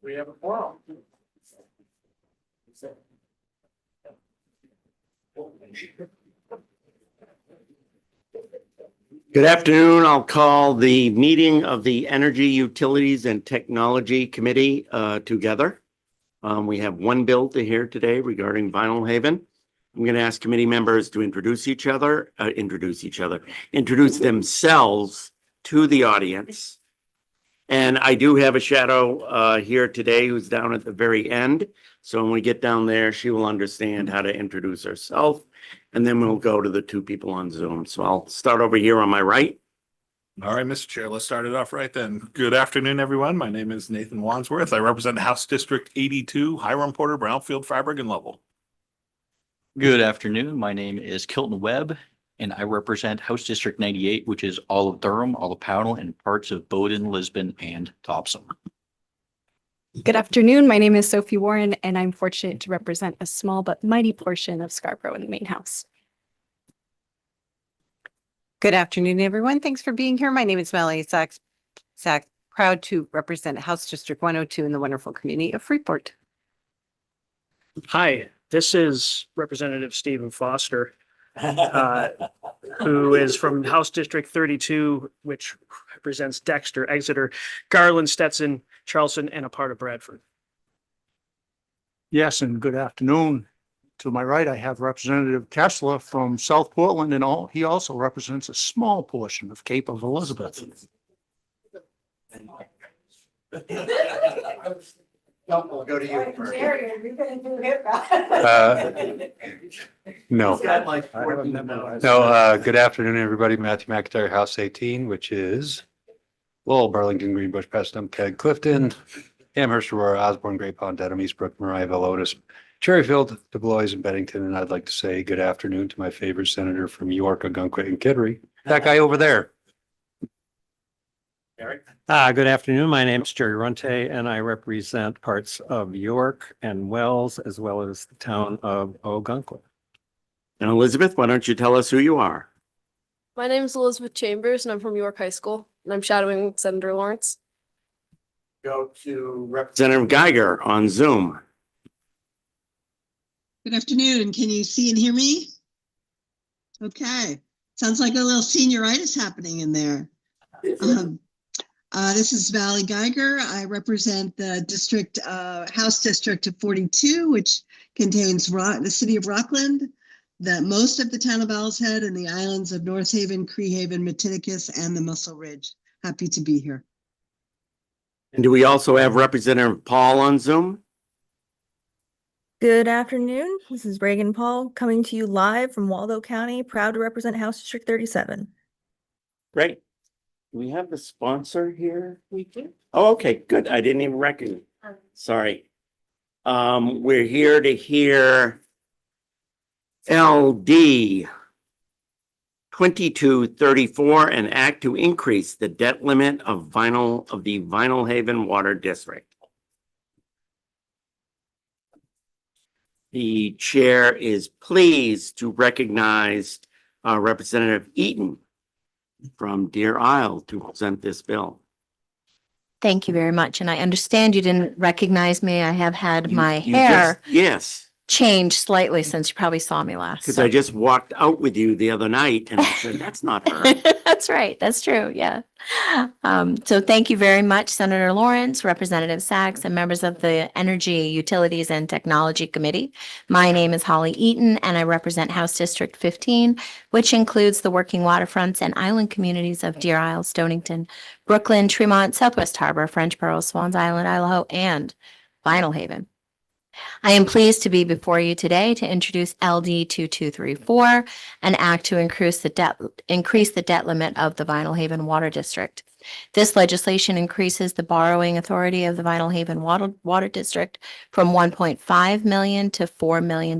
We have a quorum. Good afternoon. I'll call the meeting of the Energy Utilities and Technology Committee together. We have one bill to hear today regarding Vinyl Haven. I'm going to ask committee members to introduce themselves to the audience. And I do have a shadow here today who's down at the very end. So when we get down there, she will understand how to introduce herself. And then we'll go to the two people on Zoom. So I'll start over here on my right. All right, Mr. Chair, let's start it off right then. Good afternoon, everyone. My name is Nathan Wansworth. I represent House District 82, Hiram Porter, Brownfield, Freiburg, and Lovell. Good afternoon. My name is Kilton Webb, and I represent House District 98, which is all of Durham, all of Pownell, and parts of Bowdoin, Lisbon, and Thompson. Good afternoon. My name is Sophie Warren, and I'm fortunate to represent a small but mighty portion of Scarborough in the main house. Good afternoon, everyone. Thanks for being here. My name is Melanie Sachs, proud to represent House District 102 in the wonderful community of Freeport. Hi, this is Representative Stephen Foster, who is from House District 32, which represents Dexter, Exeter, Garland, Stetson, Charleston, and a part of Bradford. Yes, and good afternoon. To my right, I have Representative Kessler from South Portland, and he also represents a small portion of Cape of Elizabeth. We'll go to you first. No. Good afternoon, everybody. Matthew McIntyre, House 18, which is Lowell, Burlington, Greenbush, Preston, Keg, Clifton, Amherst, Aurora, Osborne, Great Pond, Dedham, Eastbrook, Mariah, Otis, Cherryfield, Du Bois, and Bennington. And I'd like to say good afternoon to my favorite senator from York, Ogunquit, and Kittery, that guy over there. Good afternoon. My name is Jerry Runte, and I represent parts of York and Wells, as well as the town of Ogunquit. And Elizabeth, why don't you tell us who you are? My name is Elizabeth Chambers, and I'm from York High School, and I'm shadowing Senator Lawrence. Go to Representative Geiger on Zoom. Good afternoon. Can you see and hear me? Okay. Sounds like a little senioritis happening in there. This is Valley Geiger. I represent the district, House District of 42, which contains the city of Rockland, most of the town of Owl's Head, and the islands of North Haven, Cree Haven, Matinicus, and the Muscle Ridge. Happy to be here. And do we also have Representative Paul on Zoom? Good afternoon. This is Reagan Paul coming to you live from Waldo County, proud to represent House District 37. Great. Do we have the sponsor here? We do. Oh, okay, good. I didn't even recognize. Sorry. We're here to hear LD 2234, an act to increase the debt limit of the Vinyl Haven Water District. The chair is pleased to recognize Representative Eaton from Deer Isle to present this bill. Thank you very much. And I understand you didn't recognize me. I have had my hair changed slightly since you probably saw me last. Because I just walked out with you the other night and I said, that's not her. That's right. That's true. Yeah. So thank you very much, Senator Lawrence, Representative Sachs, and members of the Energy, Utilities, and Technology Committee. My name is Holly Eaton, and I represent House District 15, which includes the working waterfronts and island communities of Deer Isle, Stonington, Brooklyn, Tremont, Southwest Harbor, French Pearl, Swans Island, Idaho, and Vinyl Haven. I am pleased to be before you today to introduce LD 2234, an act to increase the debt limit of the Vinyl Haven Water District. This legislation increases the borrowing authority of the Vinyl Haven Water District from $1.5 million to $4 million.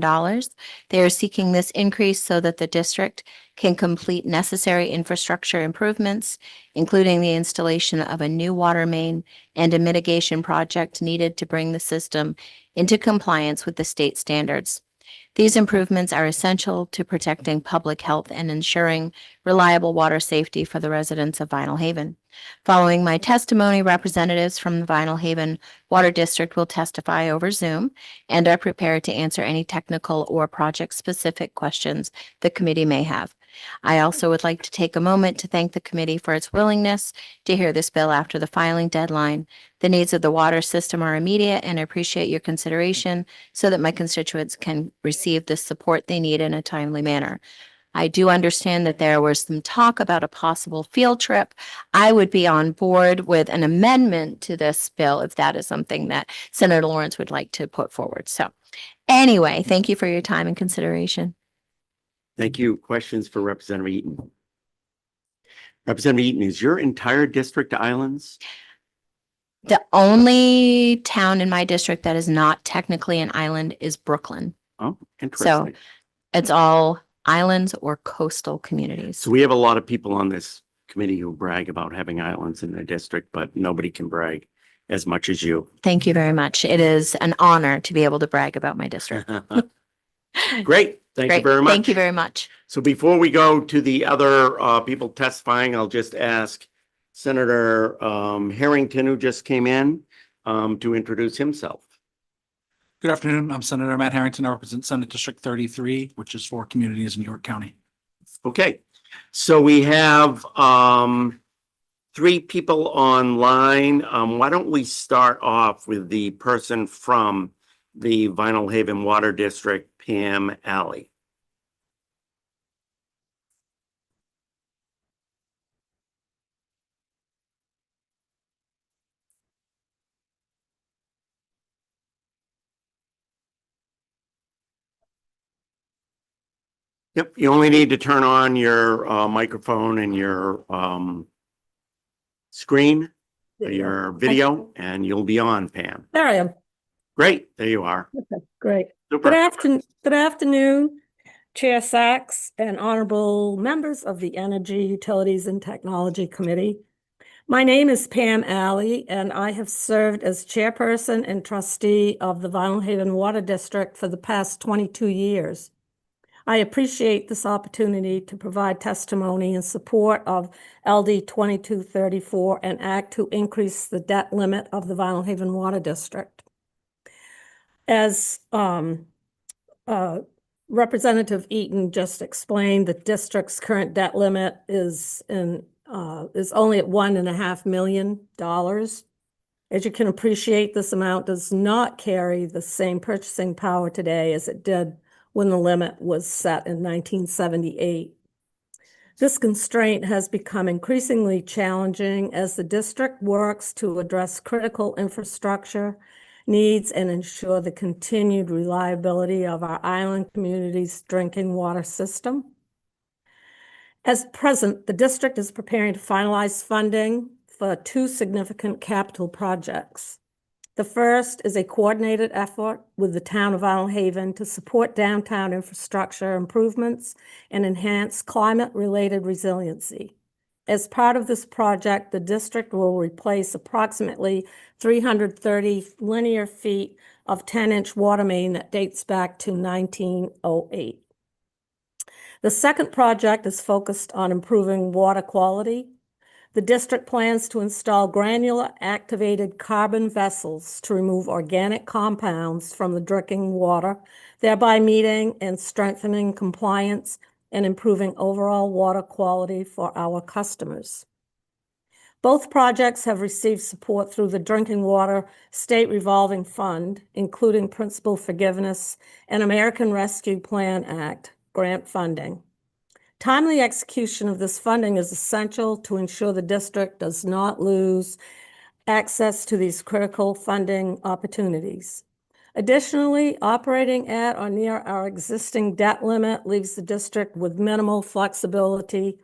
They are seeking this increase so that the district can complete necessary infrastructure improvements, including the installation of a new water main and a mitigation project needed to bring the system into compliance with the state standards. These improvements are essential to protecting public health and ensuring reliable water safety for the residents of Vinyl Haven. Following my testimony, representatives from the Vinyl Haven Water District will testify over Zoom and are prepared to answer any technical or project-specific questions the committee may have. I also would like to take a moment to thank the committee for its willingness to hear this bill after the filing deadline. The needs of the water system are immediate, and I appreciate your consideration so that my constituents can receive the support they need in a timely manner. I do understand that there was some talk about a possible field trip. I would be on board with an amendment to this bill if that is something that Senator Lawrence would like to put forward. So anyway, thank you for your time and consideration. Thank you. Questions for Representative Eaton? Representative Eaton, is your entire district islands? The only town in my district that is not technically an island is Brooklyn. Oh, interesting. It's all islands or coastal communities. So we have a lot of people on this committee who brag about having islands in their district, but nobody can brag as much as you. Thank you very much. It is an honor to be able to brag about my district. Great. Thank you Great. very much. Thank you very much. So before we go to the other people testifying, I'll just ask Senator Harrington, who just came in, to introduce himself. Good afternoon. I'm Senator Matt Harrington. I represent Senate District 33, which is 4 communities in York County. Okay, so we have 3 people online. Why don't we start off with the person from the Vinyl Haven Water District, Pam Alley. Yep, you only need to turn on your microphone and your screen, your video, and you'll be on, Pam. There I am. Great, there you are. Okay, great. Super. Good afternoon, Chair Sachs and honorable members of the Energy, Utilities, and Technology Committee. My name is Pam Alley, and I have served as chairperson and trustee of the Vinyl Haven Water District for the past 22 years. I appreciate this opportunity to provide testimony in support of LD 2234 and act to increase the debt limit of the Vinyl Haven Water District. As Representative Eaton just explained, the district's current debt limit is only at $1.5 million. As you can appreciate, this amount does not carry the same purchasing power today as it did when the limit was set in 1978. This constraint has become increasingly challenging as the district works to address critical infrastructure needs and ensure the continued reliability of our island community's drinking water system. As present, the district is preparing to finalize funding for 2 significant capital projects. The first is a coordinated effort with the town of Vinyl Haven to support downtown infrastructure improvements and enhance climate-related resiliency. As part of this project, the district will replace approximately 330 linear feet of 10-inch water main that dates back to 1908. The second project is focused on improving water quality. The district plans to install granular activated carbon vessels to remove organic compounds from the drinking water, thereby meeting and strengthening compliance and improving overall water quality for our customers. Both projects have received support through the Drinking Water State Revolving Fund, including Principal Forgiveness and American Rescue Plan Act grant funding. Timely execution of this funding is essential to ensure the district does not lose access to these critical funding opportunities. Additionally, operating at or near our existing debt limit leaves the district with minimal flexibility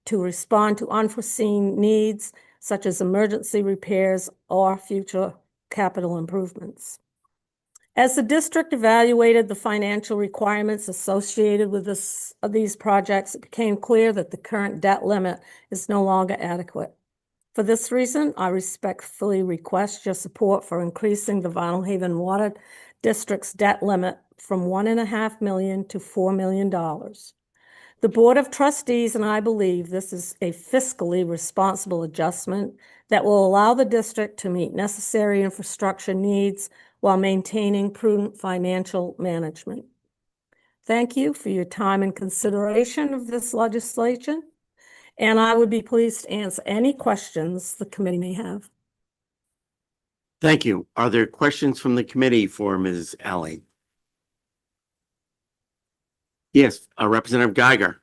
to respond to unforeseen needs, such as emergency repairs or future capital improvements. As the district evaluated the financial requirements associated with these projects, it became clear that the current debt limit is no longer adequate. For this reason, I respectfully request your support for increasing the Vinyl Haven Water District's debt limit from 1.5 million to $4 million. The Board of Trustees and I believe this is a fiscally responsible adjustment that will allow the district to meet necessary infrastructure needs while maintaining prudent financial management. Thank you for your time and consideration of this legislation, and I would be pleased to answer any questions the committee may have. Thank you. Are there questions from the committee for Ms. Alley? Yes, Representative Geiger.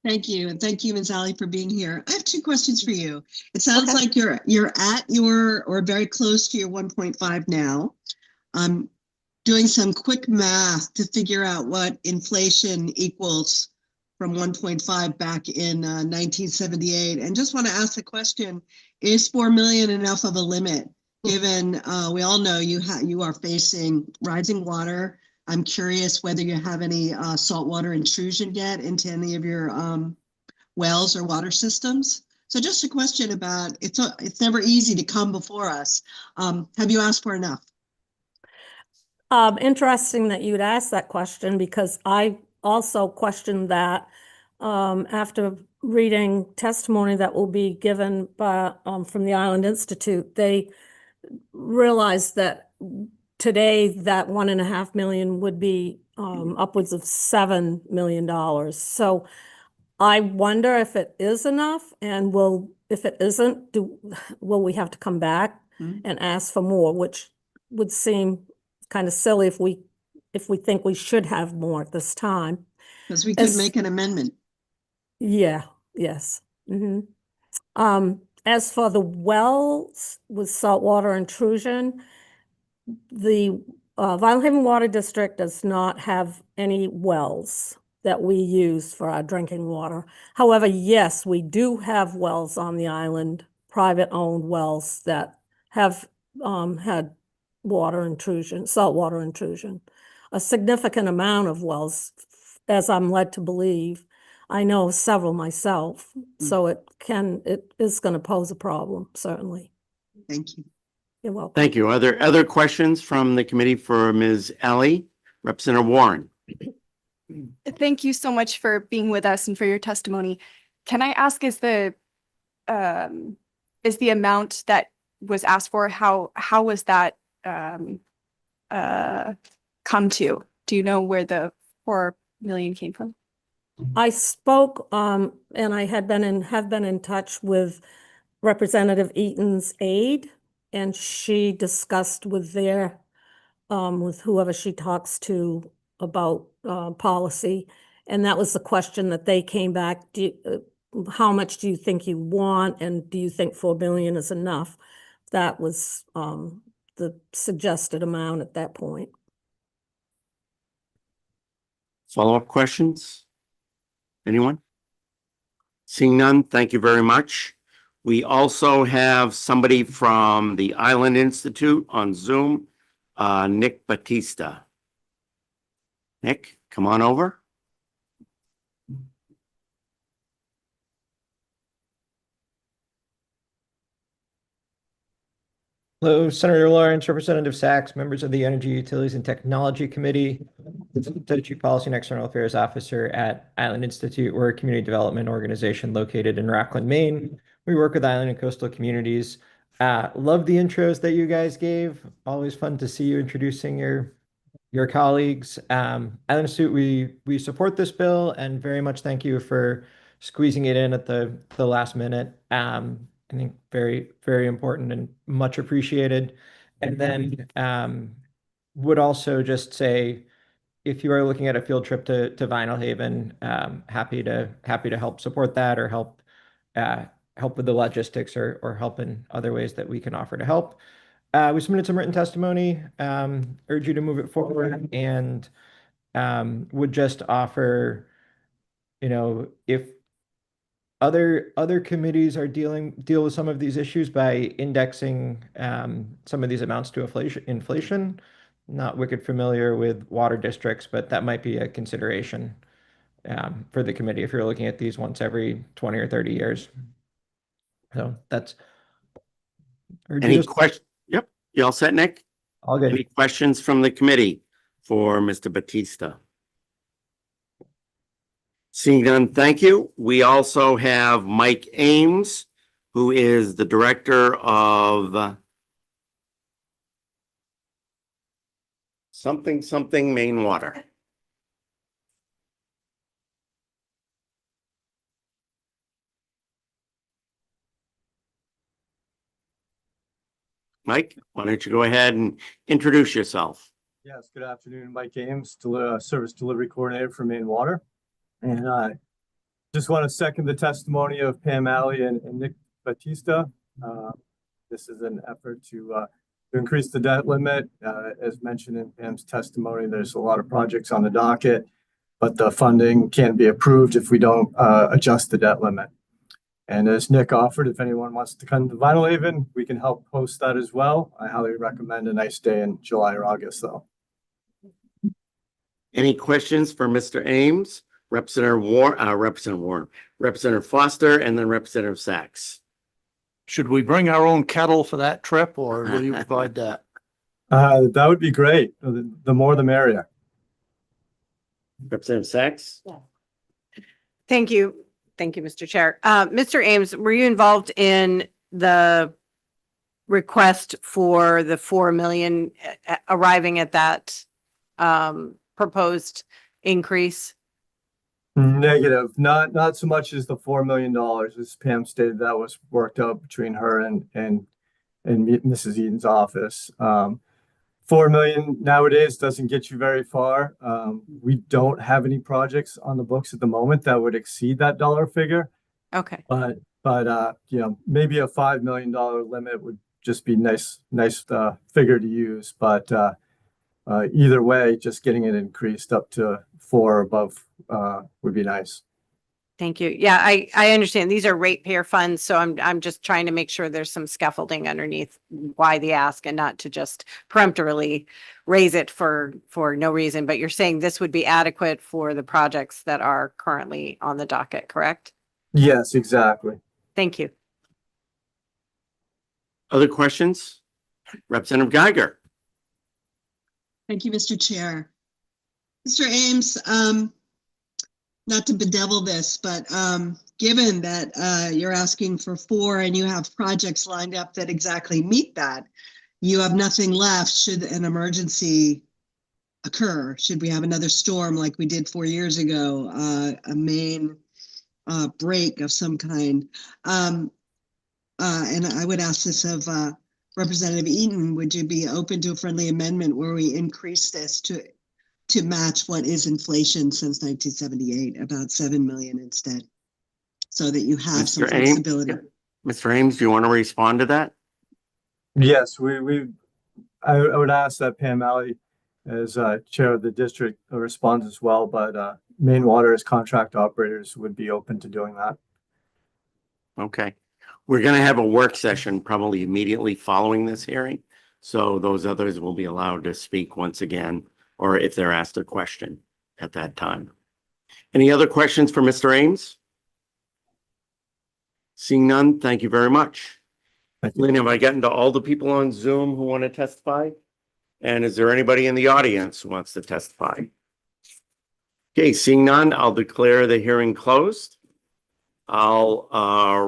Thank you, and thank you, Ms. Ali, for being here. I have two questions for you. It sounds like you're at your or very close to your 1.5 now. I'm doing some quick math to figure out what inflation equals from 1.5 back in 1978, and just want to ask the question: is 4 million enough of a limit? Given we all know you are facing rising water. I'm curious whether you have any saltwater intrusion yet into any of your wells or water systems. So just a question about, it's never easy to come before us. Have you asked for enough? Interesting that you'd ask that question, because I also questioned that after reading testimony that will be given by from the Island Institute. They realized that today that 1.5 million would be upwards of $7 million. So I wonder if it is enough, and if it isn't, will we have to come back and ask for more, which would seem kind of silly if we think we should have more at this time. Because we could make an amendment. Yeah, yes. As for the wells with saltwater intrusion, the Vinyl Haven Water District does not have any wells that we use for our drinking water. However, yes, we do have wells on the island, private-owned wells that have had water intrusion, saltwater intrusion. A significant amount of wells, as I'm led to believe. I know several myself, so it is going to pose a problem, certainly. Thank you. You're welcome. Thank you. Are there other questions from the committee for Ms. Alley? Representative Warren. Thank you so much for being with us and for your testimony. Can I ask, is the amount that was asked for, how was that come to? Do you know where the 4 million came from? I spoke, and I have been in touch with Representative Eaton's aide, and she discussed with with whoever she talks to about policy, and that was the question that they came back. How much do you think you want, and do you think 4 million is enough? That was the suggested amount at that point. Follow-up questions? Anyone? Seeing none, thank you very much. We also have somebody from the Island Institute on Zoom, Nick Batista. Nick, come on over. Hello, Senator Lawrence, Representative Sachs, members of the Energy, Utilities, and Technology Committee, the Chief Policy and External Affairs Officer at Island Institute. We're a community development organization located in Rockland, Maine. We work with island and coastal communities. Love the intros that you guys gave. Always fun to see you introducing your colleagues. Island Institute, we support this bill and very much thank you for squeezing it in at the last minute. I think very, very important and much appreciated. And then would also just say, if you are looking at a field trip to Vinyl Haven, happy to help support that or help with the logistics or help in other ways that we can offer to help. We submitted some written testimony, urge you to move it forward, and would just offer, if other committees are deal with some of these issues by indexing some of these amounts to inflation. Not wicked familiar with water districts, but that might be a consideration for the committee if you're looking at these once every 20 or 30 years. So that's. Any questions? Yep. You all set, Nick? All good. Any questions from the committee for Mr. Batista? Seeing none, thank you. We also have Mike Ames, who is the Director of something Maine Water. Mike, why don't you go ahead and introduce yourself? Yes, good afternoon. Mike Ames, Service Delivery Coordinator for Maine Water. And I just want to second the testimony of Pam Alley and Nick Batista. This is an effort to increase the debt limit. As mentioned in Pam's testimony, there's a lot of projects on the docket, but the funding can't be approved if we don't adjust the debt limit. And as Nick offered, if anyone wants to come to Vinyl Haven, we can help host that as well. I highly recommend a nice day in July or August, though. Any questions for Mr. Ames, Representative Foster, and then Representative Sachs? Should we bring our own kettle for that trip or will you provide that? That would be great. The more the merrier. Representative Sachs? Thank you. Thank you, Mr. Chair. Mr. Ames, were you involved in the request for the 4 million arriving at that proposed increase? Negative. Not so much as the $4 million. As Pam stated, that was worked out between her and Mrs. Eaton's office. 4 million nowadays doesn't get you very far. We don't have any projects on the books at the moment that would exceed that dollar figure. Okay. But you know, maybe a $5 million limit would just be nice figure to use. But either way, just getting it increased up to 4 or above would be nice. Thank you. Yeah, I understand. These are ratepayer funds, so I'm just trying to make sure there's some scaffolding underneath why the ask and not to just peremptorily raise it for no reason. But you're saying this would be adequate for the projects that are currently on the docket, correct? Yes, exactly. Thank you. Other questions? Representative Geiger? Thank you, Mr. Chair. Mr. Ames, not to bedevil this, but given that you're asking for 4 and you have projects lined up that exactly meet that, you have nothing left should an emergency occur. Should we have another storm like we did 4 years ago, a main break of some kind. And I would ask this of Representative Eaton, would you be open to a friendly amendment where we increase this to match what is inflation since 1978, about 7 million instead, so that you have some flexibility? Mr. Ames, do you want to respond to that? Yes, I would ask that Pam Alley, as chair of the district, responds as well, but Maine Water as contract operators would be open to doing that. Okay. We're going to have a work session probably immediately following this hearing. So those others will be allowed to speak once again, or if they're asked a question at that time. Any other questions for Mr. Ames? Seeing none, thank you very much. Lynn, have I gotten to all the people on Zoom who want to testify? And is there anybody in the audience who wants to testify? Okay, seeing none, I'll declare the hearing closed. I'll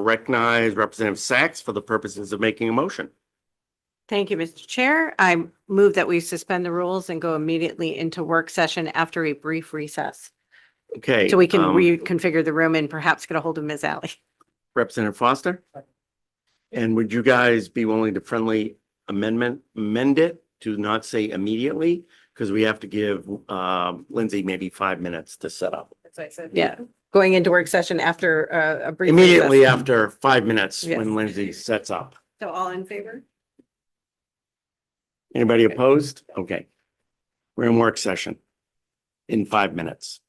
recognize Representative Sachs for the purposes of making a motion. Thank you, Mr. Chair. I move that we suspend the rules and go immediately into work session after a brief recess. Okay. So we can reconfigure the room and perhaps get a hold of Ms. Alley. Representative Foster? And would you guys be willing to friendly amend it to not say immediately? Because we have to give Lindsay maybe 5 minutes to set up. That's what I said. Yeah, going into work session after a brief. Immediately recess. after 5 minutes Yes. when Lindsay sets up. So all in favor? Anybody opposed? Okay. We're in work session in 5 minutes.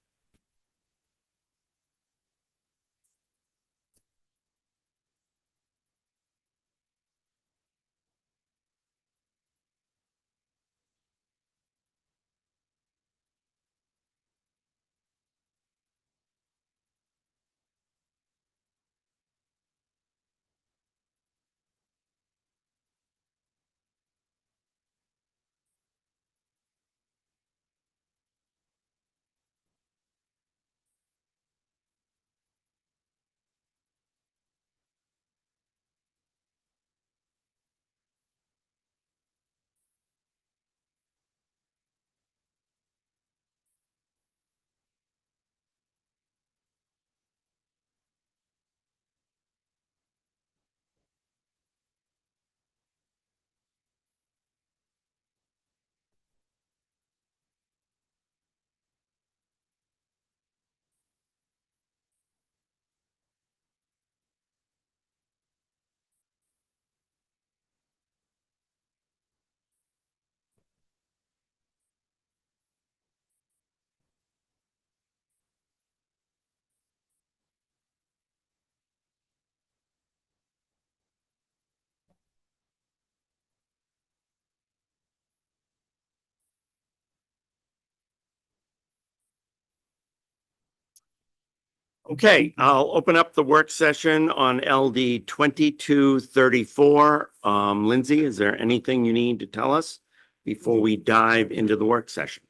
Okay, I'll open up the work session on LD 2234. Lindsay, is there anything you need to tell us before we dive into the work session?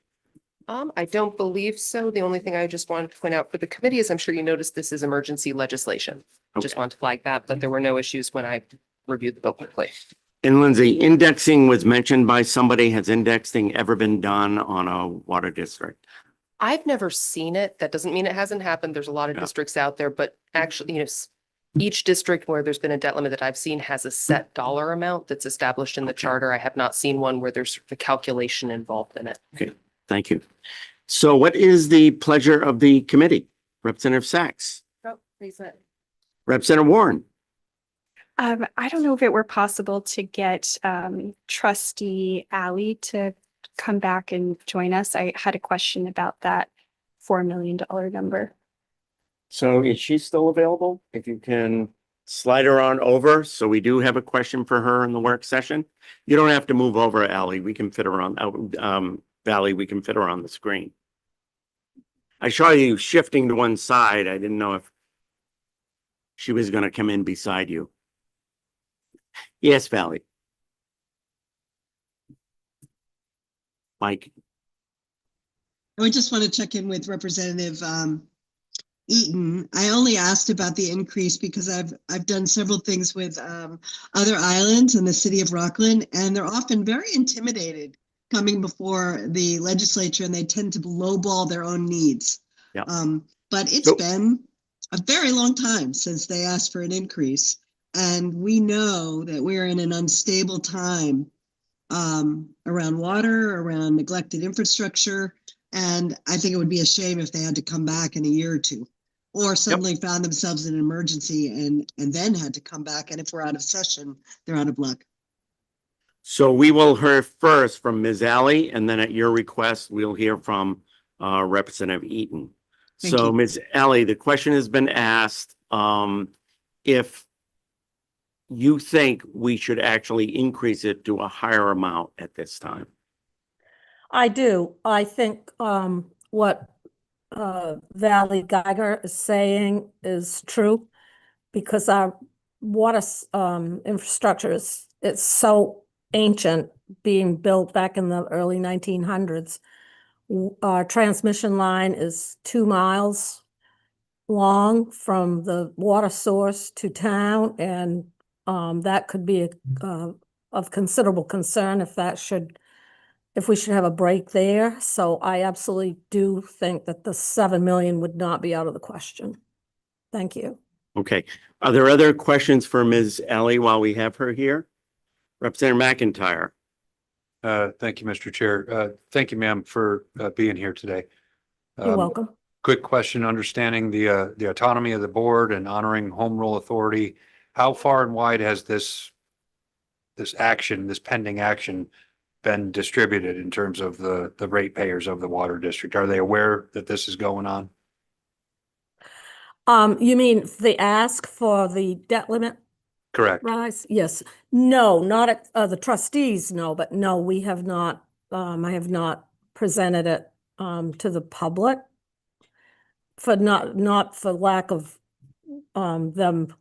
I don't believe so. The only thing I just wanted to point out for the committee is I'm sure you noticed this is emergency legislation. Just Okay. want to flag that, but there were no issues when I reviewed the bill quickly. And Lindsay, indexing was mentioned by somebody. Has indexing ever been done on a water district? I've never seen it. That doesn't mean it hasn't happened. There's a lot of Yeah. districts out there, but actually, each district where there's been a debt limit that I've seen has a set dollar amount that's established in the charter. I have not seen one where there's the calculation involved in it. Okay, thank you. So what is the pleasure of the committee? Representative Sachs, Oh, please. Representative Warren. I don't know if it were possible to get trustee Ally to come back and join us. I had a question about that $4 million number. So is she still available? If you can slide her on over. So we do have a question for her in the work session. You don't have to move over, Ally. We can fit her on, Valley, we can fit her on the screen. I saw you shifting to one side. I didn't know if she was going to come in beside you. Yes, Valley. Mike. I just want to check in with Representative Eaton. I only asked about the increase because I've done several things with other islands in the city of Rockland, and they're often very intimidated coming before the legislature, and they tend to lowball their own needs. Yeah. But it's been a very long time since they asked for an increase, and we know that we're in an unstable time around water, around neglected infrastructure, and I think it would be a shame if they had to come back in a year or two, or suddenly found themselves in an emergency and then had to come back. And if we're out of session, they're out of luck. So we will hear first from Ms. Alley, and then at your request, we'll hear from Representative Eaton. Thank So you. Ms. Alley, the question has been asked, if you think we should actually increase it to a higher amount at this time. I do. I think what Valley Geiger is saying is true, because our water infrastructure it's so ancient, being built back in the early 1900s. Our transmission line is 2 miles long from the water source to town, and that could be of considerable concern if we should have a break there. So I absolutely do think that the 7 million would not be out of the question. Thank you. Okay. Are there other questions for Ms. Alley while we have her here? Representative McIntyre. Thank you, Mr. Chair. Thank you, ma'am, for being here today. You're welcome. Quick question, understanding the autonomy of the board and honoring home rule authority. How far and wide has this pending action been distributed in terms of the ratepayers of the water district? Are they aware that this is going on? You mean the ask for the debt limit Correct. rise? Yes. No, not at the trustees, no, but no, we have not, I have not presented it to the public for not for lack of them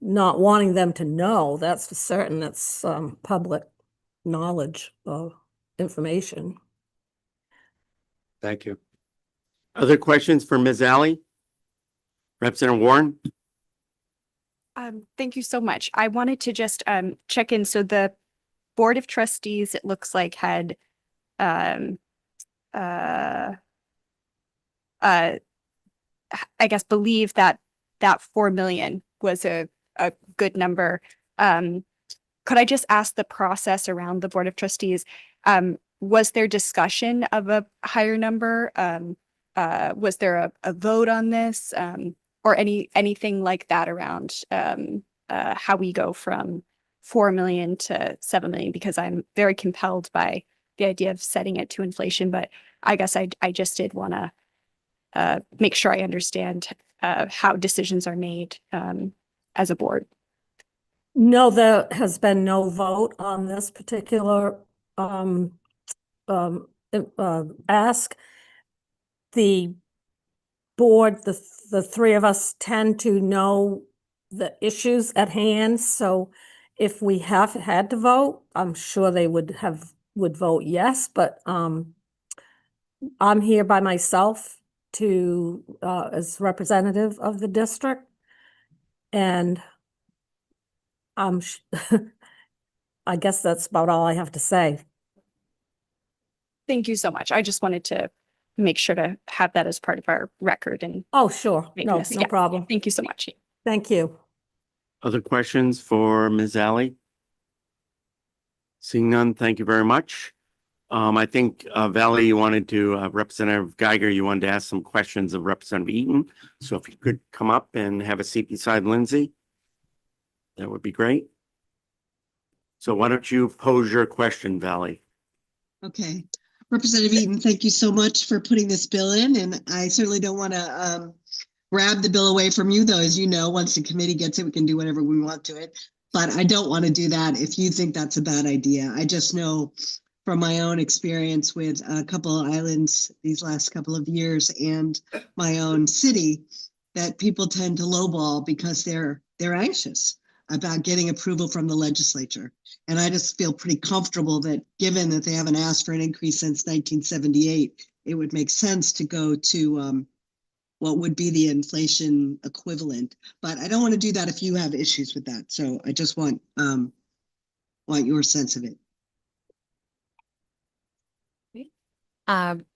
not wanting them to know. That's for certain. That's public knowledge of information. Thank you. Other questions for Ms. Alley? Representative Warren? Thank you so much. I wanted to just check in. So the Board of Trustees, it looks like, had I guess believe that 4 million was a good number. Could I just ask the process around the Board of Trustees? Was there discussion of a higher number? Was there a vote on this? Or anything like that around how we go from 4 million to 7 million? Because I'm very compelled by the idea of setting it to inflation, but I guess I just did want to make sure I understand how decisions are made as a board. No, there has been no vote on this particular ask. The board, the three of us tend to know the issues at hand. So if we have had to vote, I'm sure they would vote yes, but I'm here by myself to as representative of the district. And I guess that's about all I have to say. Thank you so much. I just wanted to make sure to have that as part of our record and. Oh, sure. make No, this- no yeah. problem. Thank you so much. Thank you. Other questions for Ms. Alley? Seeing none, thank you very much. I think, Valley, you wanted to, Representative Geiger, you wanted to ask some questions of Representative Eaton. So if you could come up and have a seat beside Lindsay, that would be great. So why don't you pose your question, Valley? Okay. Representative Eaton, thank you so much for putting this bill in, and I certainly don't want to grab the bill away from you, though. As you know, once the committee gets it, we can do whatever we want to it. But I don't want to do that if you think that's a bad idea. I just know from my own experience with a couple of islands these last couple of years and my own city that people tend to lowball because they're anxious about getting approval from the legislature. And I just feel pretty comfortable that given that they haven't asked for an increase since 1978, it would make sense to go to what would be the inflation equivalent. But I don't want to do that if you have issues with that. So I just want your sense of it.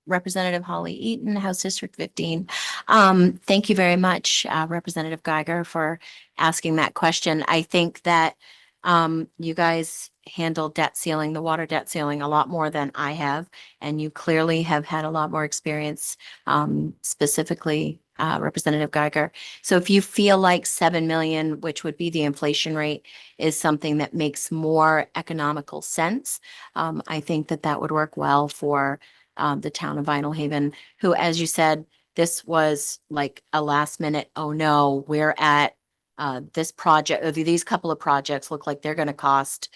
Representative Holly Eaton, House District 15. Thank you very much, Representative Geiger, for asking that question. I think that you guys handle debt ceiling, the water debt ceiling, a lot more than I have, and you clearly have had a lot more experience, specifically Representative Geiger. So if you feel like 7 million, which would be the inflation rate, is something that makes more economical sense, I think that that would work well for the town of Vinyl Haven, who, as you said, this was like a last minute, oh no, we're at this project, or these couple of projects look like they're going to cost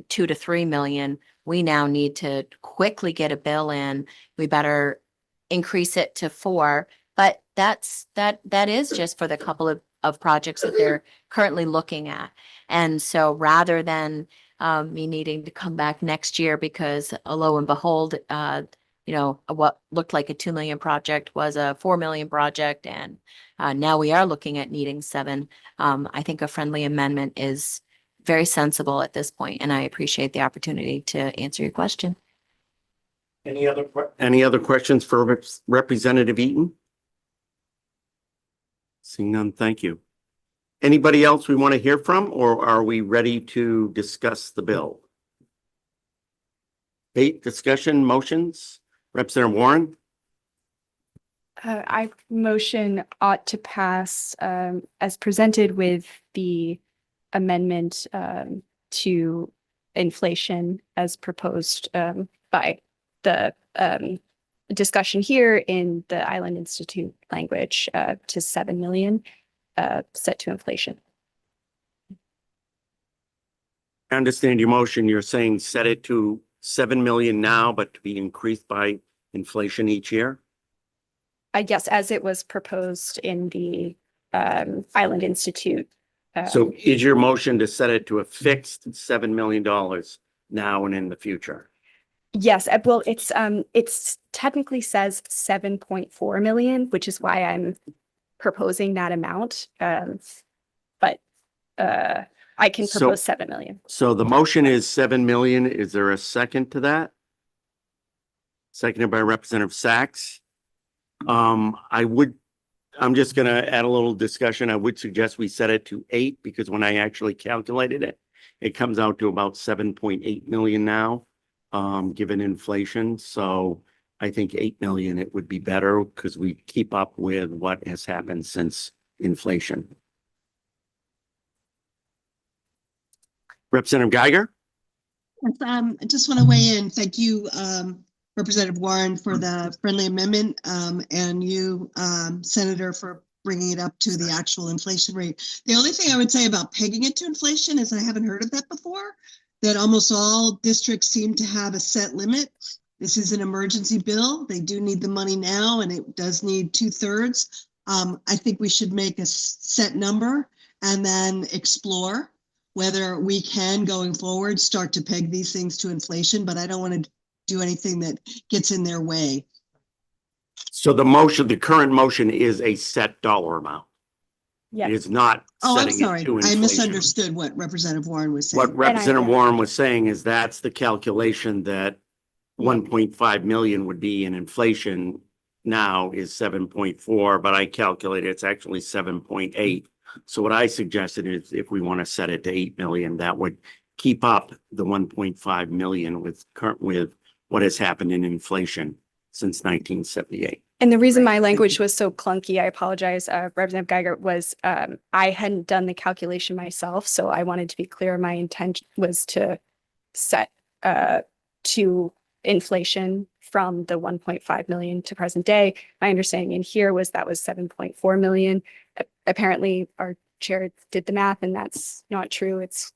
2 to 3 million. We now need to quickly get a bill in. We better increase it to 4. But that is just for the couple of projects that they're currently looking at. And so rather than me needing to come back next year because lo and behold, what looked like a 2 million project was a 4 million project. And now we are looking at needing 7. I think a friendly amendment is very sensible at this point, and I appreciate the opportunity to answer your question. Any other questions for Representative Eaton? Seeing none, thank you. Anybody else we want to hear from, or are we ready to discuss the bill? Debate, discussion, motions? Representative Warren? I motion ought to pass as presented with the amendment to inflation as proposed by the discussion here in the Island Institute language to 7 million set to inflation. I understand your motion. You're saying set it to 7 million now, but to be increased by inflation each year? I guess as it was proposed in the Island Institute. So is your motion to set it to a fixed $7 million now and in the future? Yes, well, it's technically says 7.4 million, which is why I'm proposing that amount. But I can propose 7 million. So the motion is 7 million. Is there a second to that? Seconded by Representative Sachs. I'm just going to add a little discussion. I would suggest we set it to 8 because when I actually calculated it, it comes out to about 7.8 million now, given inflation. So I think 8 million, it would be better because we keep up with what has happened since inflation. Representative Geiger? Yes, I just want to weigh in. Thank you, Representative Warren, for the friendly amendment, and you, Senator, for bringing it up to the actual inflation rate. The only thing I would say about pegging it to inflation is I haven't heard of that before, that almost all districts seem to have a set limit. This is an emergency bill. They do need the money now, and it does need 2/3 I think we should make a set number and then explore whether we can, going forward, start to peg these things to inflation, but I don't want to do anything that gets in their way. So the current motion is a set dollar amount. It is not Oh, I'm setting sorry. it to I inflation. misunderstood what Representative Warren was saying. What Representative Warren was saying is that's the calculation that 1.5 million would be in inflation now is 7.4, but I calculated it's actually 7.8. So what I suggested is if we want to set it to 8 million, that would keep up the 1.5 million with what has happened in inflation since 1978. And the reason my language was so clunky, I apologize, Representative Geiger, was I hadn't done the calculation myself, so I wanted to be clear. My intent was to set to inflation from the 1.5 million to present day. My understanding in here was that was 7.4 million. Apparently, our chair did the math, and that's not true. It's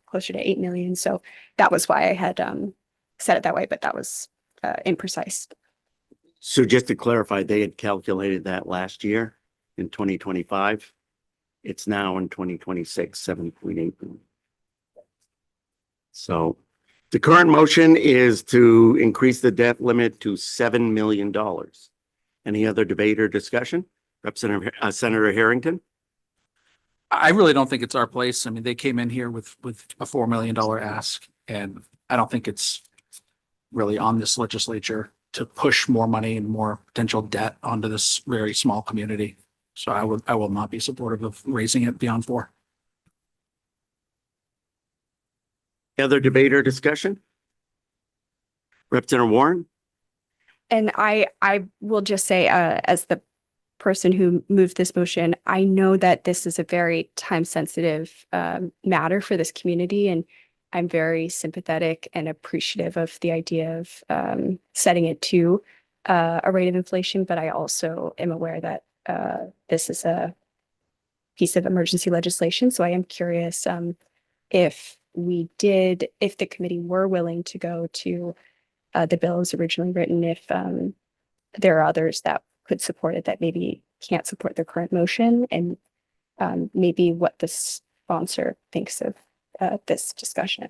closer to 8 million. So that was why I had set it that way, but that was imprecise. So just to clarify, they had calculated that last year in 2025. It's now in 2026, 7.8. So the current motion is to increase the debt limit to $7 million. Any other debate or discussion? Senator Harrington? I really don't think it's our place. I mean, they came in here with a $4 million ask, and I don't think it's really on this legislature to push more money and more potential debt onto this very small community. So I will not be supportive of raising it beyond 4. Other debate or discussion? Representative Warren? And I will just say, as the person who moved this motion, I know that this is a very time-sensitive matter for this community, and I'm very sympathetic and appreciative of the idea of setting it to a rate of inflation, but I also am aware that this is a piece of emergency legislation. So I am curious if the committee were willing to go to the bill as originally written, if there are others that could support it that maybe can't support the current motion, and maybe what the sponsor thinks of this discussion.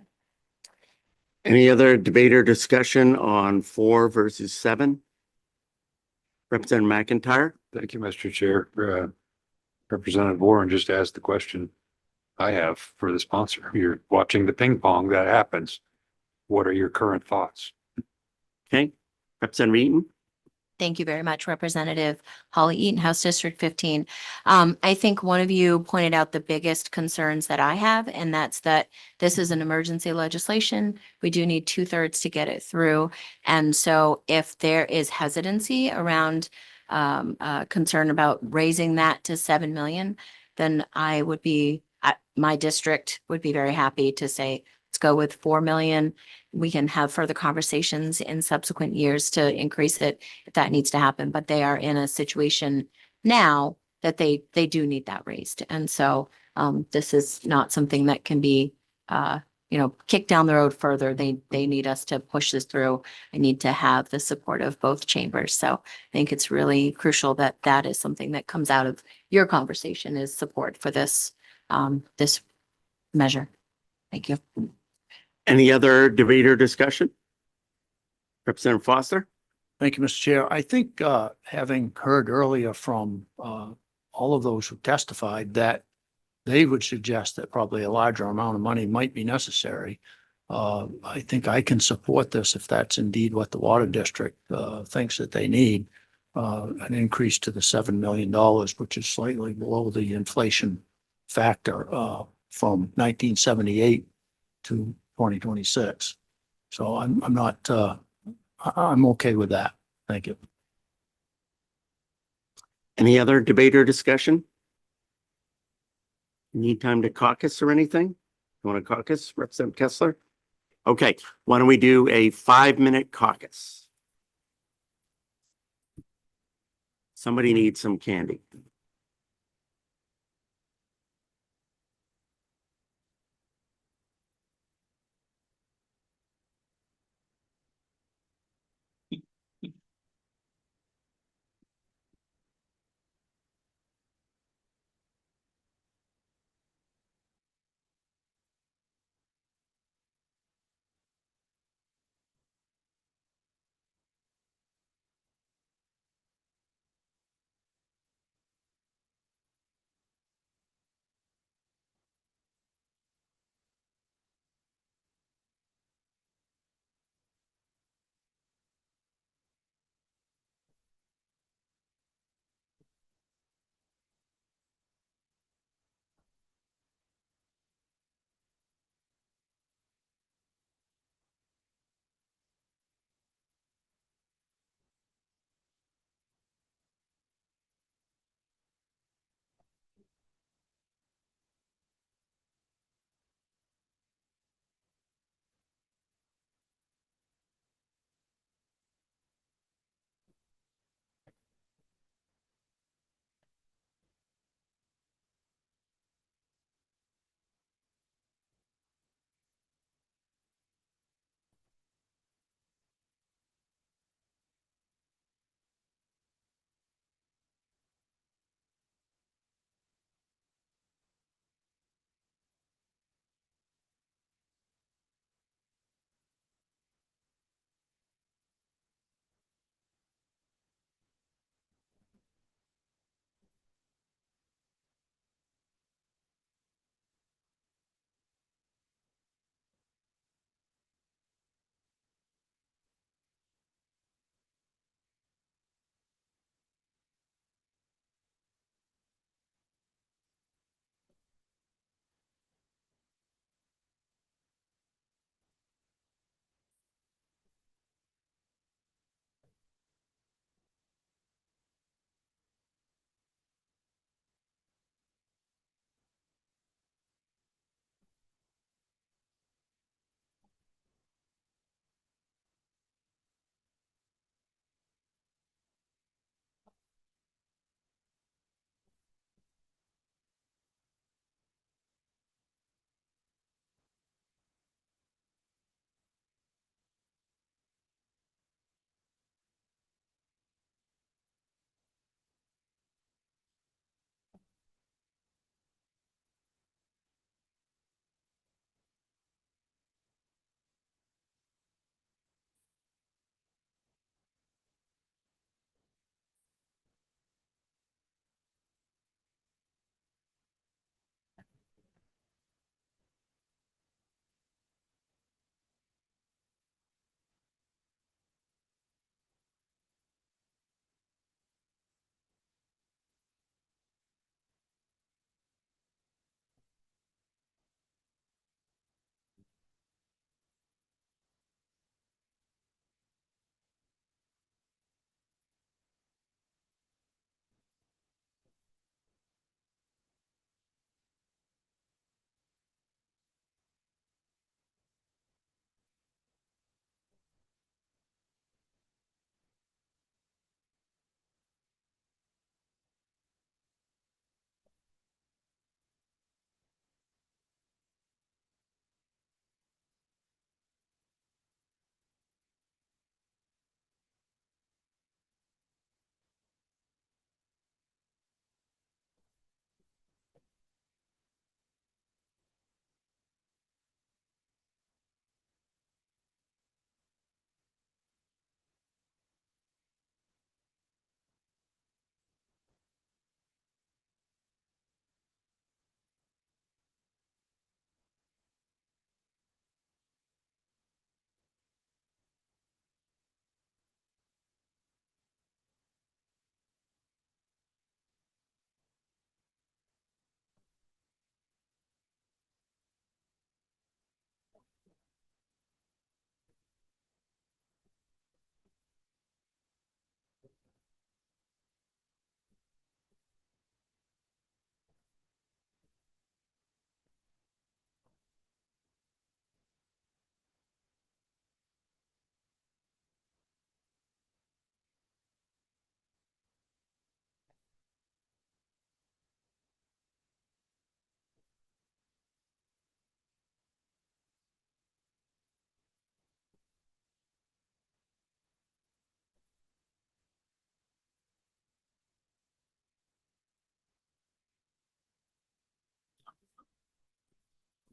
Any other debate or discussion on 4 versus 7? Representative McIntyre? Thank you, Mr. Chair. Representative Warren just asked the question I have for the sponsor. You're watching the ping pong that happens. What are your current thoughts? Okay. Representative Eaton? Thank you very much, Representative Holly Eaton, House District 15. I think one of you pointed out the biggest concerns that I have, and that's that this is an emergency legislation. We do need 2/3 to get it through. And so if there is hesitancy around concern about raising that to 7 million, then my district would be very happy to say, let's go with 4 million. We can have further conversations in subsequent years to increase it if that needs to happen. But they are in a situation now that they do need that raised. And so this is not something that can be, kicked down the road further. They need us to push this through. I need to have the support of both chambers. So I think it's really crucial that that is something that comes out of your conversation, is support for this measure. Thank you. Any other debate or discussion? Representative Foster? Thank you, Mr. Chair. I think having heard earlier from all of those who testified that they would suggest that probably a larger amount of money might be necessary. I think I can support this if that's indeed what the Water District thinks that they need, an increase to the $7 million, which is slightly below the inflation factor from 1978 to 2026. So I'm okay with that. Thank you. Any other debate or discussion? Need time to caucus or anything? You want to caucus, Representative Kessler? Okay, why don't we do a 5-minute caucus? Somebody needs some candy.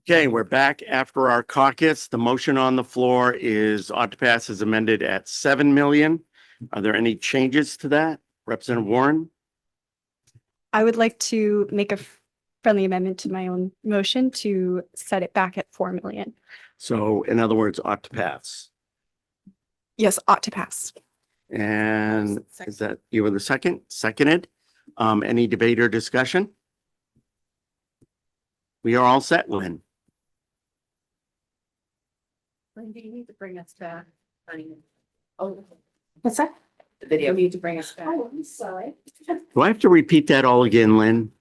Okay, we're back after our caucus. The motion on the floor is ought to pass as amended at 7 million. Are there any changes to that? Representative Warren? I would like to make a friendly amendment to my own motion to set it back at 4 million. So in other words, ought to pass. Yes, ought to pass. And is that, you were the second? Seconded? Any debate or discussion? We are all set, Lynn. Do you need to bring us back? Oh, What's that? the video. You need to bring us back. Oh, I'm sorry. Do I have to repeat that all again, Lynn?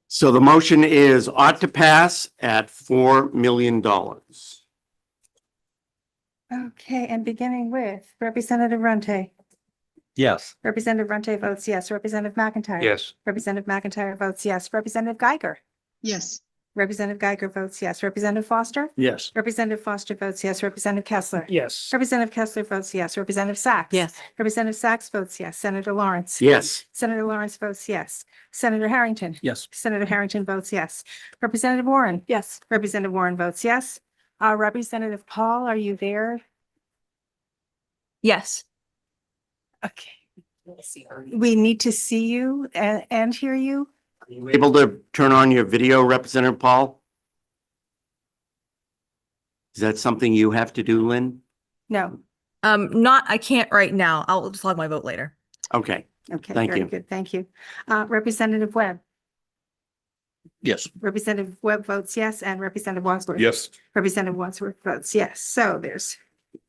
So the motion is ought to pass at $4 million. Okay, and beginning with Representative Runte. Yes. Representative Runte votes yes. Representative McIntyre. Yes. Representative McIntyre votes yes. Representative Geiger. Yes. Representative Geiger votes yes. Representative Foster. Yes. Representative Foster votes yes. Representative Kessler. Yes. Representative Kessler votes yes. Representative Sacks. Yes. Representative Sacks votes yes. Senator Lawrence. Yes. Senator Lawrence votes yes. Senator Harrington. Yes. Senator Harrington votes yes. Representative Warren. Yes. Representative Warren votes yes. Representative Paul, are you there? Yes. Okay. We need to see you and hear you. Are you able to turn on your video, Representative Paul? Is that something you have to do, Lynn? No. I can't right now. I'll just log my vote later. Okay. Okay, Thank very you. good. Thank you. Representative Webb. Yes. Representative Webb votes yes, and Representative Wadsworth. Yes. Representative Wadsworth votes yes. So there's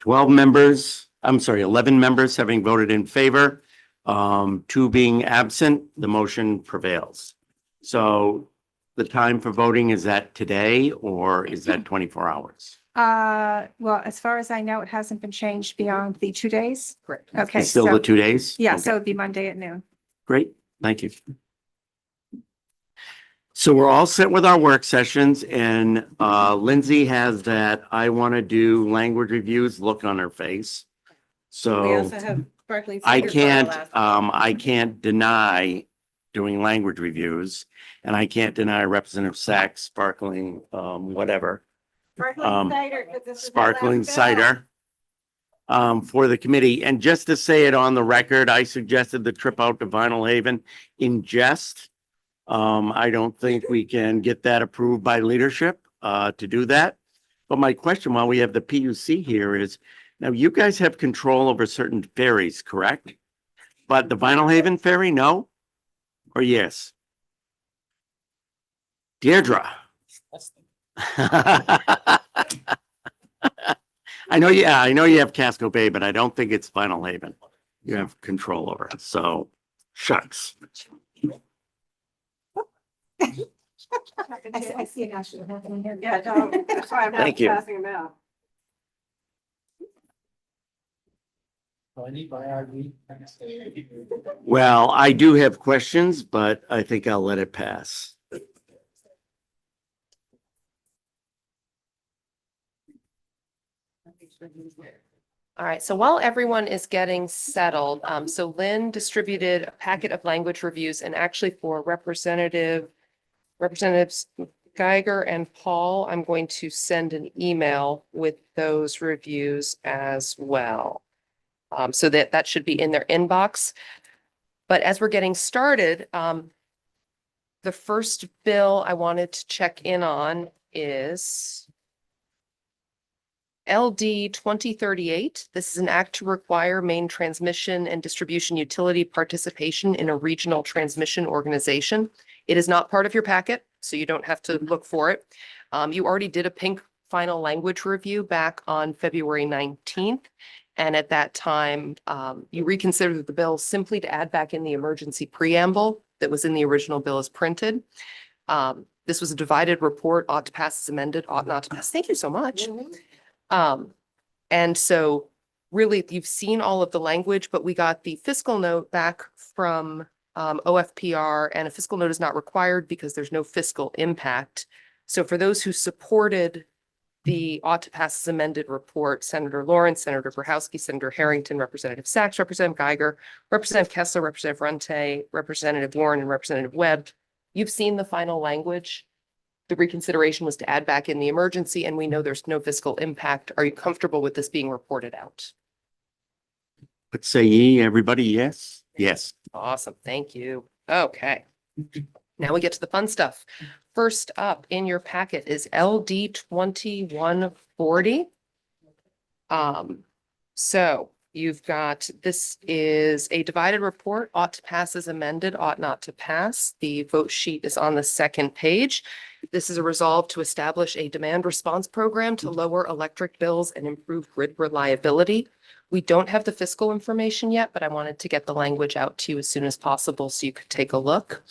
12 members, I'm sorry, 11 members having voted in favor, 2 being absent, the motion prevails. So the time for voting, is that today or is that 24 hours? well, as far as I know, it hasn't been changed beyond the 2 days. Correct. Okay. It's still so- the 2 days? Yeah, Okay. so it'd be Monday at noon. Great, thank you. So we're all set with our work sessions and Lindsay has that I want to do language reviews look on her face. So have Sparkling I can't deny doing language reviews and I can't deny Representative Sacks sparkling, whatever. Sparkling cider for the committee. And just to say it on the record, I suggested the trip out to Vinyl Haven in jest. I don't think we can get that approved by leadership to do that. But my question while we have the PUC here is, now you guys have control over certain ferries, correct? But the Vinyl Haven ferry, no? Or yes? Deirdre. I know you have Casco Bay, but I don't think it's Vinyl Haven. You have control over it, so shucks. I see it actually happening here. Yeah, no, that's why I'm Thank you. passing them out. Well, I do have questions, but I think I'll let it pass. All right, so while everyone is getting settled, so Lynn distributed a packet of language reviews and actually for Representatives Geiger and Paul, I'm going to send an email with those reviews as well. So that should be in their inbox. But as we're getting started, the first bill I wanted to check in on is LD 2038. This is an act to require main transmission and distribution utility participation in a regional transmission organization. It is not part of your packet, so you don't have to look for it. You already did a pink final language review back on February 19th. And at that time, you reconsidered the bill simply to add back in the emergency preamble that was in the original bill as printed. This was a divided report, ought to pass as amended, ought not to pass. Thank you so much. And so really, you've seen all of the language, but we got the fiscal note back from OFPR, and a fiscal note is not required because there's no fiscal impact. So for those who supported the ought to pass as amended report, Senator Lawrence, Senator Brahowski, Senator Harrington, Representative Sachs, Representative Geiger, Representative Kessler, Representative Runte, Representative Warren, and Representative Webb, you've seen the final language. The reconsideration was to add back in the emergency, and we know there's no fiscal impact. Are you comfortable with this being reported out? Let's say ye, everybody, yes? Yes. Awesome, thank you. Okay. Now we get to the fun stuff. First up in your packet is LD 2140. So you've got, this is a divided report, ought to pass as amended, ought not to pass. The vote sheet is on the second page. This is a resolve to establish a demand response program to lower electric bills and improve grid reliability. We don't have the fiscal information yet, but I wanted to get the language out to you as soon as possible so you could take a look.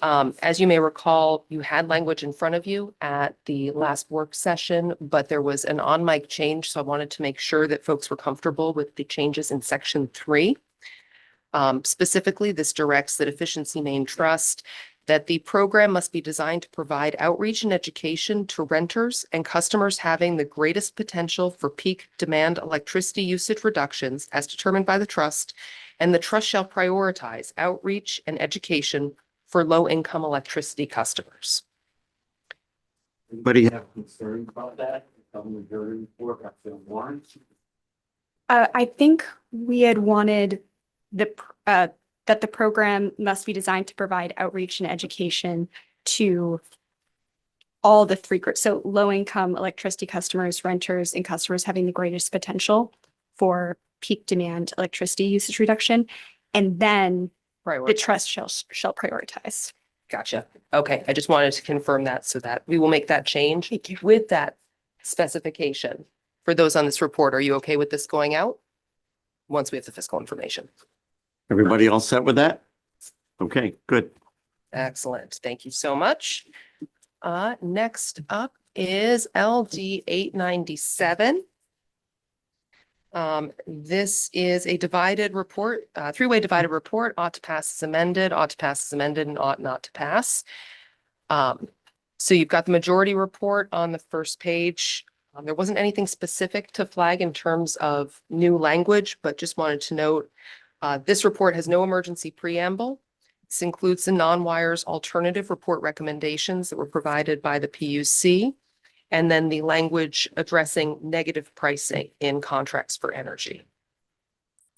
As you may recall, you had language in front of you at the last work session, but there was an on-mic change, so I wanted to make sure that folks were comfortable with the changes in section 3. Specifically, this directs that Efficiency Maine Trust that the program must be designed to provide outreach and education to renters and customers having the greatest potential for peak demand electricity usage reductions as determined by the trust, and the trust shall prioritize outreach and education for low-income electricity customers. Anybody have concerns about that? I think we had wanted that the program must be designed to provide outreach and education to all the three groups. So low-income electricity customers, renters, and customers having the greatest potential for peak demand electricity usage reduction. And then the trust shall prioritize. Gotcha. Okay, I just wanted to confirm that so that we will make that change with that specification. For those on this report, are you okay with this going out? Once we have the fiscal information. Everybody all set with that? Okay, good. Excellent. Thank you so much. Next up is LD 897. This is a divided report, three-way divided report, ought to pass as amended, ought to pass as amended, and ought not to pass. So you've got the majority report on the first page. There wasn't anything specific to flag in terms of new language, but just wanted to note this report has no emergency preamble. This includes the non-wires alternative report recommendations that were provided by the PUC, and then the language addressing negative pricing in contracts for energy.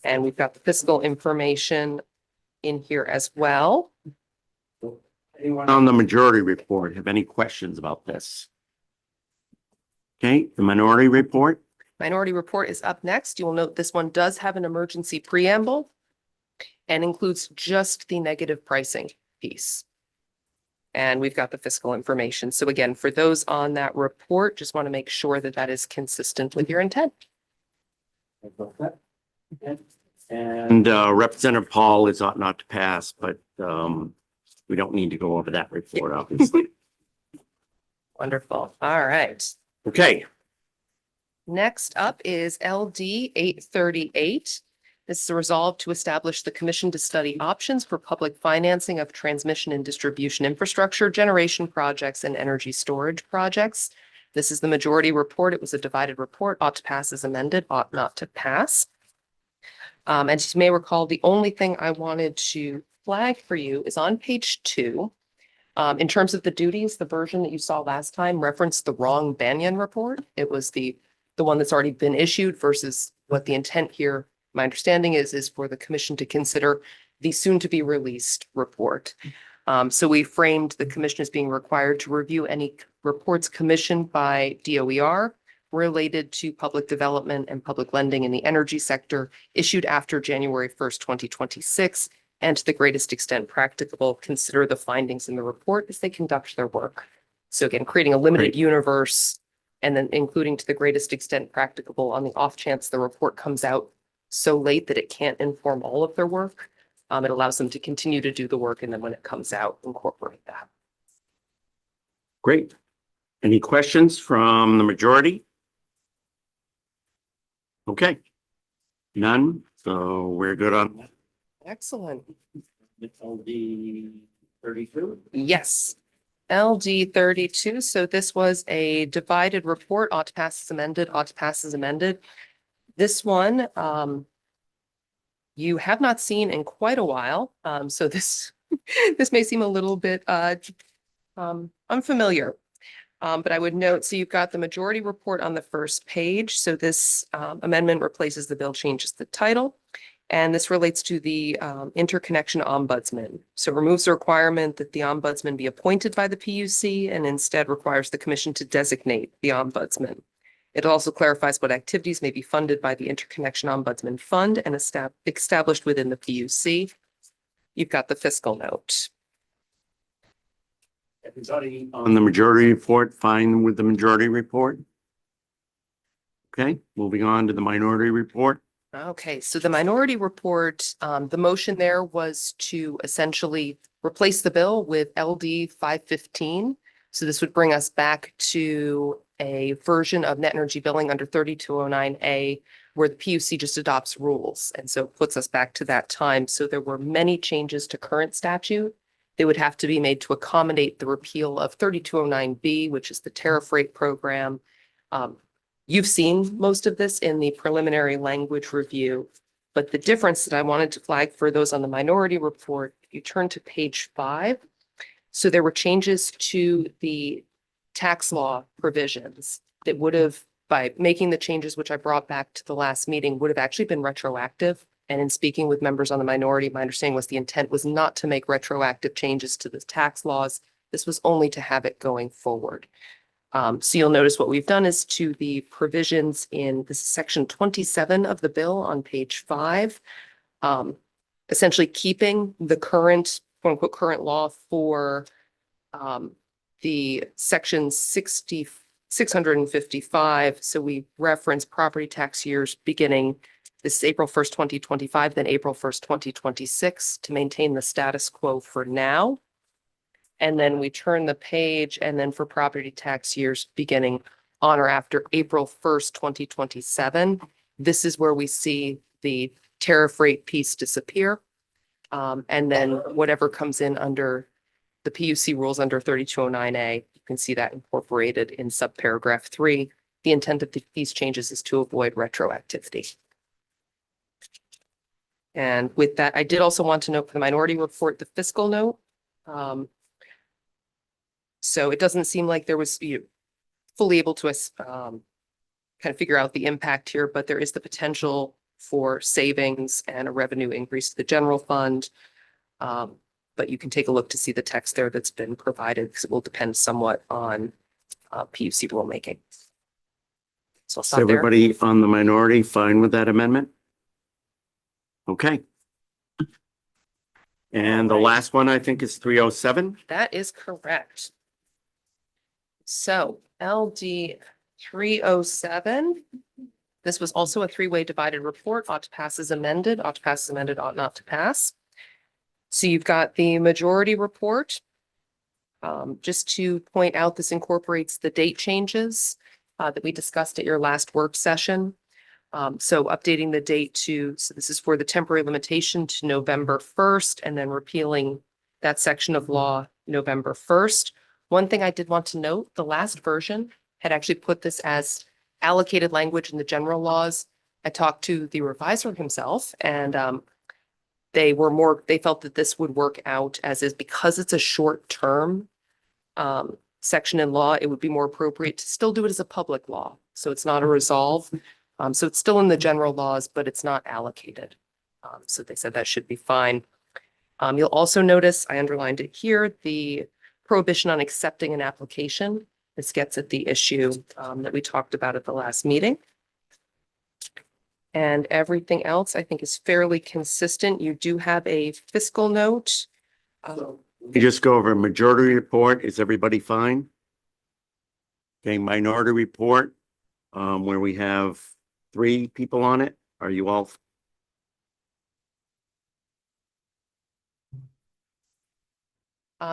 And we've got the fiscal information in here as well. Anyone on the majority report have any questions about this? Okay, the minority report. Minority report is up next. You will note this one does have an emergency preamble and includes just the negative pricing piece. And we've got the fiscal information. So again, for those on that report, just want to make sure that that is consistent with your intent. And Representative Paul is ought not to pass, but we don't need to go over that report, obviously. Wonderful. All right. Okay. Next up is LD 838. This is a resolve to establish the commission to study options for public financing of transmission and distribution infrastructure, generation projects, and energy storage projects. This is the majority report. It was a divided report, ought to pass as amended, ought not to pass. As you may recall, the only thing I wanted to flag for you is on page 2. In terms of the duties, the version that you saw last time referenced the wrong Banyan report. It was the one that's already been issued versus what the intent here, my understanding is for the commission to consider the soon to be released report. So we framed the commission as being required to review any reports commissioned by DOER related to public development and public lending in the energy sector issued after January 1st, 2026, and to the greatest extent practicable, consider the findings in the report as they conduct their work. So again, creating a limited universe and then including to the greatest extent practicable on the off chance the report comes out so late that it can't inform all of their work. It allows them to continue to do the work, and then when it comes out, incorporate that. Great. Any questions from the majority? Okay, None, so we're good on that. Excellent. LD 32. Yes. LD 32. So this was a divided report, ought to pass as amended, ought to pass as amended. This one, you have not seen in quite a while. So this, this may seem a little bit, unfamiliar. But I would note, so you've got the majority report on the first page. So this, amendment replaces the bill, changes the title. And this relates to the interconnection ombudsman. So it removes the requirement that the ombudsman be appointed by the PUC and instead requires the commission to designate the ombudsman. It also clarifies what activities may be funded by the Interconnection Ombudsman Fund and established within the PUC. You've got the fiscal note. Everybody on the majority report, fine with the majority report? Okay, moving on to the minority report. Okay, so the minority report, the motion there was to essentially replace the bill with LD 515. So this would bring us back to a version of net energy billing under 3209A where the PUC just adopts rules. And so it puts us back to that time. So there were many changes to current statute. They would have to be made to accommodate the repeal of 3209B, which is the tariff rate program. You've seen most of this in the preliminary language review, but the difference that I wanted to flag for those on the minority report, if you turn to page 5, so there were changes to the tax law provisions that would have, by making the changes which I brought back to the last meeting, would have actually been retroactive. And in speaking with members on the minority, my understanding was the intent was not to make retroactive changes to the tax laws. This was only to have it going forward. So you'll notice what we've done is to the provisions in this is section 27 of the bill on page 5, essentially keeping the current, quote unquote, current law for the section 655. So we reference property tax years beginning this is April 1st, 2025, then April 1st, 2026 to maintain the status quo for now. And then we turn the page and then for property tax years beginning on or after April 1st, 2027. This is where we see the tariff rate piece disappear. And then whatever comes in under the PUC rules under 3209A, you can see that incorporated in subparagraph 3. The intent of these changes is to avoid retroactivity. And with that, I did also want to note for the minority report, the fiscal note. So it doesn't seem like there was fully able to kind of figure out the impact here, but there is the potential for savings and a revenue increase to the general fund. But you can take a look to see the text there that's been provided because it will depend somewhat on PUC rulemaking. So I'll Is stop there. everybody on the minority fine with that amendment? Okay. And the last one, I think, is 307. That is correct. So LD 307. This was also a three-way divided report, ought to pass as amended, ought to pass as amended, ought not to pass. So you've got the majority report. Just to point out, this incorporates the date changes that we discussed at your last work session. So updating the date to, so this is for the temporary limitation to November 1st and then repealing that section of law November 1st. One thing I did want to note, the last version had actually put this as allocated language in the general laws. I talked to the revisor himself and they felt that this would work out as is because it's a short term section in law. It would be more appropriate to still do it as a public law. So it's not a resolve. So it's still in the general laws, but it's not allocated. So they said that should be fine. You'll also notice, I underlined it here, the prohibition on accepting an application. This gets at the issue that we talked about at the last meeting. And everything else I think is fairly consistent. You do have a fiscal note. You just go over a majority report. Is everybody fine? Okay, minority report, where we have 3 people on it. Are you all?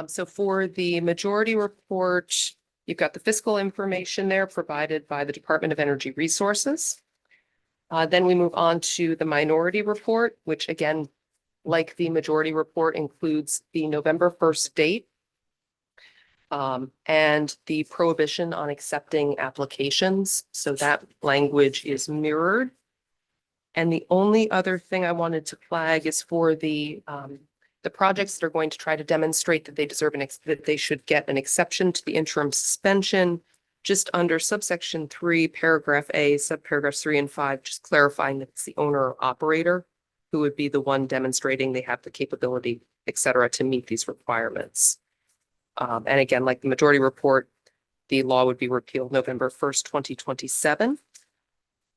So for the majority report, you've got the fiscal information there provided by the Department of Energy Resources. Then we move on to the minority report, which again, like the majority report, includes the November 1st date and the prohibition on accepting applications. So that language is mirrored. And the only other thing I wanted to flag is for the projects that are going to try to demonstrate that they deserve that they should get an exception to the interim suspension, just under subsection 3, paragraph A, subparagraphs 3 and 5, just clarifying that it's the owner or operator who would be the one demonstrating they have the capability, et cetera, to meet these requirements. And again, like the majority report, the law would be repealed November 1st, 2027.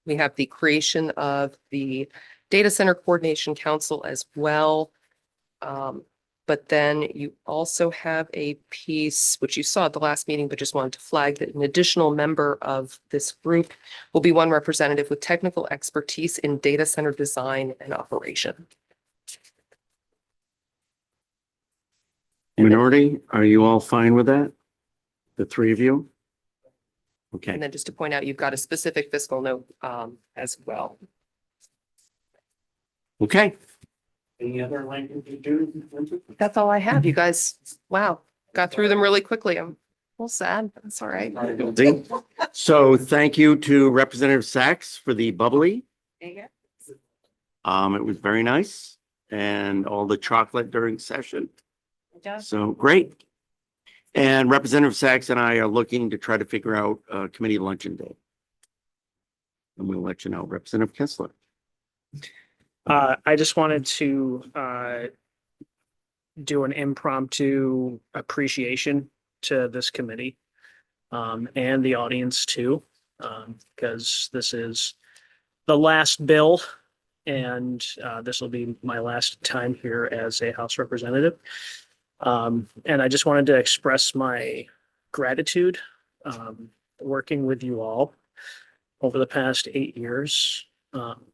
We have the creation of the Data Center Coordination Council as well. But then you also have a piece, which you saw at the last meeting, but just wanted to flag that an additional member of this group will be one representative with technical expertise in data center design and operation. Minority, are you all fine with that? The three of you? Okay. And then just to point out, you've got a specific fiscal note as well. Okay. Any other language you do? That's all I have. You guys, wow, got through them really quickly. I'm a little sad, but that's all right. So thank you to Representative Sachs for the bubbly. It was very nice and all the chocolate during session. So great. And Representative Sachs and I are looking to try to figure out a committee luncheon day. And we'll let you know. Representative Kessler. I just wanted to do an impromptu appreciation to this committee and the audience too, because this is the last bill and this will be my last time here as a House representative. And I just wanted to express my gratitude working with you all over the past 8 years.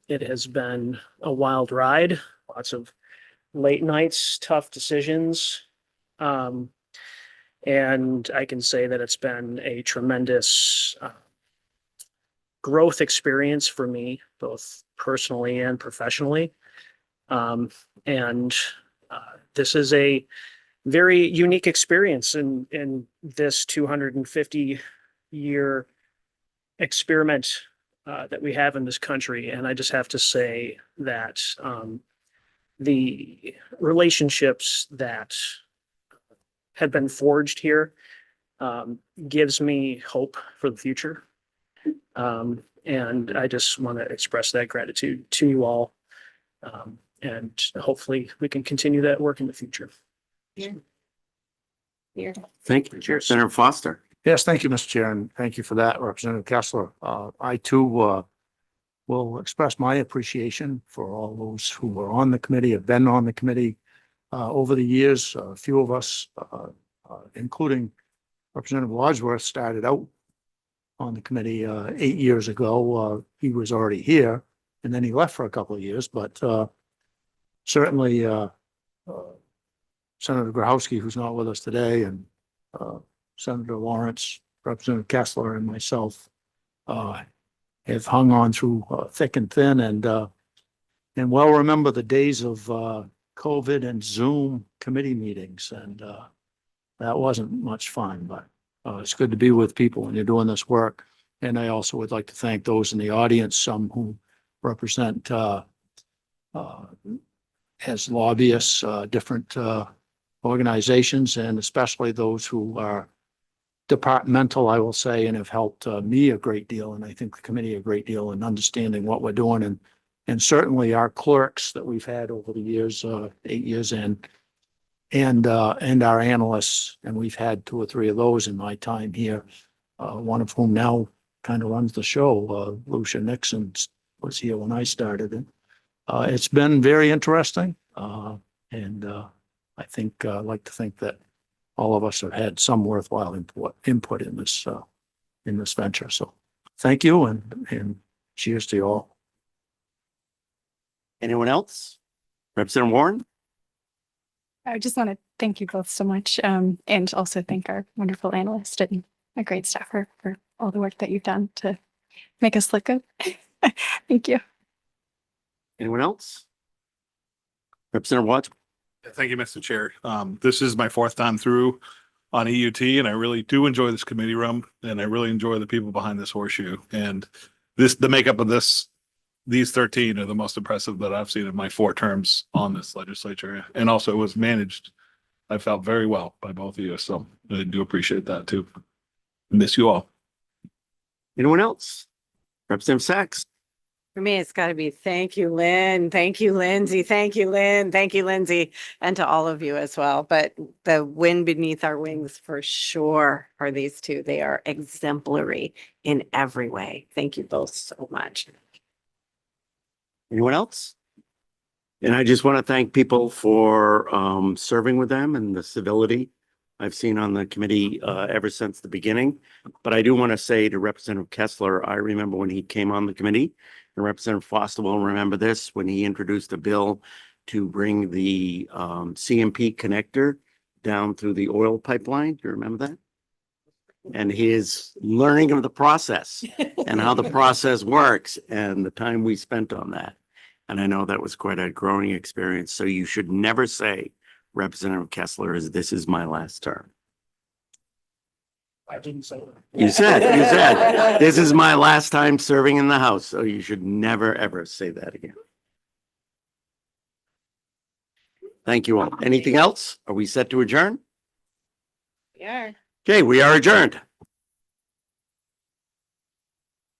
It has been a wild ride, lots of late nights, tough decisions. And I can say that it's been a tremendous growth experience for me, both personally and professionally. This is a very unique experience in this 250-year experiment that we have in this country. And I just have to say that the relationships that have been forged here gives me hope for the future. And I just want to express that gratitude to you all. And hopefully we can continue that work in the future. Thank you, Chair. Senator Foster. Yes, thank you, Mr. Chair, and thank you for that, Representative Kessler. I too will express my appreciation for all those who were on the committee, have been on the committee over the years. A few of us, including Representative Wadsworth, started out on the committee 8 years ago. He was already here, and then he left for a couple of years, but certainly Senator Grahowski, who's not with us today, and Senator Lawrence, Representative Kessler, and myself have hung on through thick and thin, and well remember the days of COVID and Zoom committee meetings, and that wasn't much fun, but it's good to be with people when you're doing this work. And I also would like to thank those in the audience, some who represent as lobbyists, different organizations, and especially those who are departmental, I will say, and have helped me a great deal, and I think the committee a great deal in understanding what we're doing, and certainly our clerks that we've had over the years, 8 years in, and our analysts, and we've had 2 or 3 of those in my time here, one of whom now kind of runs the show. Lucia Nixon was here when I started, and it's been very interesting, and I think I'd like to think that all of us have had some worthwhile input in this venture. So thank you, and cheers to you all. Anyone else? Representative Warren? I just want to thank you both so much, and also thank our wonderful analyst and a great staffer for all the work that you've done to make us look good. Thank you. Anyone else? Representative Watts? Thank you, Mr. Chair. This is my fourth time through on EUT, and I really do enjoy this committee room, and I really enjoy the people behind this horseshoe. And the makeup of these 13 are the most impressive that I've seen in my 4 terms on this legislature. And also it was managed, I felt, very well by both of you. So I do appreciate that too. Miss you all. Anyone else? Representative Sachs? For me, it's got to be thank you, Lynn. Thank you, Lindsay. Thank you, Lynn. Thank you, Lindsay. And to all of you as well. But the wind beneath our wings for sure are these two. They are exemplary in every way. Thank you both so much. Anyone else? And I just want to thank people for serving with them and the civility I've seen on the committee ever since the beginning. But I do want to say to Representative Kessler, I remember when he came on the committee, and Representative Foster will remember this, when he introduced a bill to bring the CMP connector down through the oil pipeline. Do you remember that? And his learning of the process and how the process works and the time we spent on that. And I know that was quite a growing experience. So you should never say, Representative Kessler, this is my last term. I didn't say that. You said, this is my last time serving in the House. So you should never, ever say that again. Thank you all. Anything else? Are we set to adjourn? Yeah. Okay, we are adjourned.